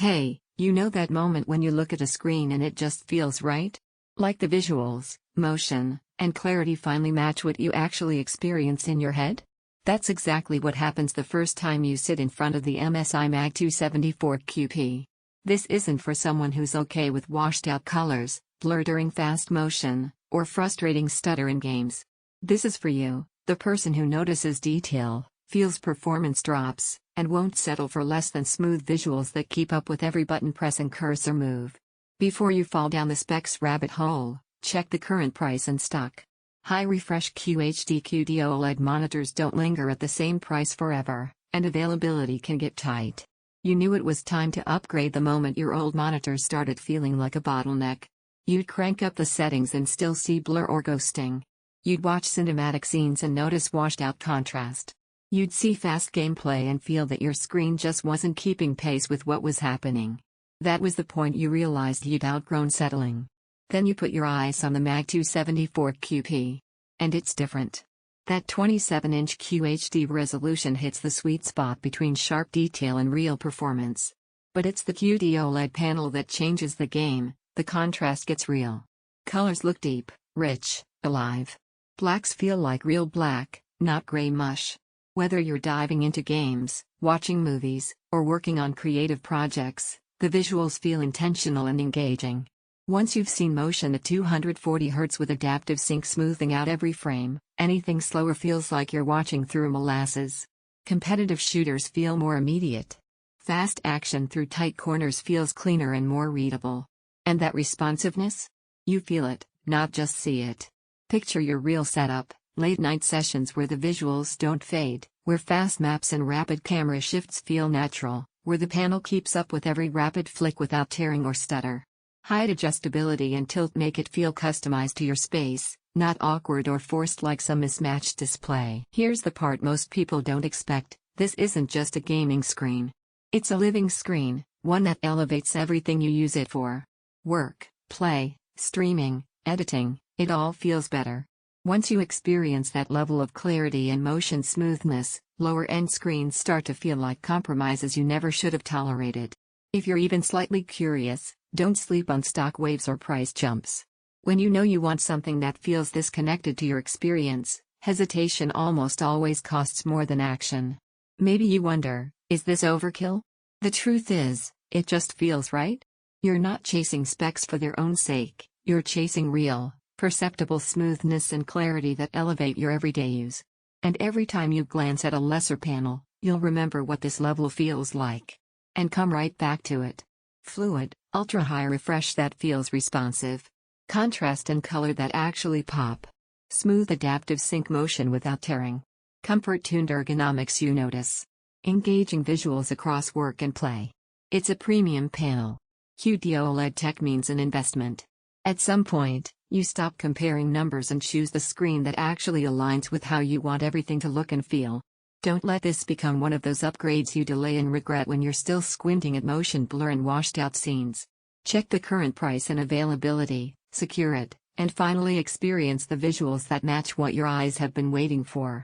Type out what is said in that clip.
Hey, you know that moment when you look at a screen and it just feels right? Like the visuals, motion, and clarity finally match what you actually experience in your head? That's exactly what happens the first time you sit in front of the MSI MAG 274QP. This isn't for someone who's okay with washed-out colors, blur during fast motion, or frustrating stutter in games. This is for you, the person who notices detail, feels performance drops, and won't settle for less than smooth visuals that keep up with every button press and cursor move. Before you fall down the specs rabbit hole, check the current price and stock. High refresh QHD QD-OLED monitors don't linger at the same price forever, and availability can get tight. You knew it was time to upgrade the moment your old monitor started feeling like a bottleneck. You'd crank up the settings and still see blur or ghosting. You'd watch cinematic scenes and notice washed-out contrast. You'd see fast gameplay and feel that your screen just wasn't keeping pace with what was happening. That was the point you realized you'd outgrown settling. Then you put your eyes on the MAG 274QP. And it's different. That 27-inch QHD resolution hits the sweet spot between sharp detail and real performance. But it's the QD-OLED panel that changes the game. The contrast gets real. Colors look deep, rich, alive. Blacks feel like real black, not gray mush. Whether you're diving into games, watching movies, or working on creative projects, the visuals feel intentional and engaging. Once you've seen motion at 240 Hz with adaptive sync smoothing out every frame, anything slower feels like you're watching through molasses. Competitive shooters feel more immediate. Fast action through tight corners feels cleaner and more readable. And that responsiveness? You feel it, not just see it. Picture your real setup, late-night sessions where the visuals don't fade, where fast maps and rapid camera shifts feel natural, where the panel keeps up with every rapid flick without tearing or stutter. Height adjustability and tilt make it feel customized to your space, not awkward or forced like some mismatched display. Here's the part most people don't expect: this isn't just a gaming screen. It's a living screen, one that elevates everything you use it for. Work, play, streaming, editing, it all feels better. Once you experience that level of clarity and motion smoothness, lower-end screens start to feel like compromises you never should have tolerated. If you're even slightly curious, don't sleep on stock waves or price jumps. When you know you want something that feels this connected to your experience, hesitation almost always costs more than action. Maybe you wonder, is this overkill? The truth is, it just feels right. You're not chasing specs for their own sake, you're chasing real, perceptible smoothness and clarity that elevate your everyday use. And every time you glance at a lesser panel, you'll remember what this level feels like. And come right back to it. Fluid, ultra-high refresh that feels responsive. Contrast and color that actually pop. Smooth adaptive sync motion without tearing. Comfort-tuned ergonomics you notice. Engaging visuals across work and play. It's a premium panel. QD-OLED tech means an investment. At some point, you stop comparing numbers and choose the screen that actually aligns with how you want everything to look and feel. Don't let this become one of those upgrades you delay and regret when you're still squinting at motion blur and washed-out scenes. Check the current price and availability, secure it, and finally experience the visuals that match what your eyes have been waiting for.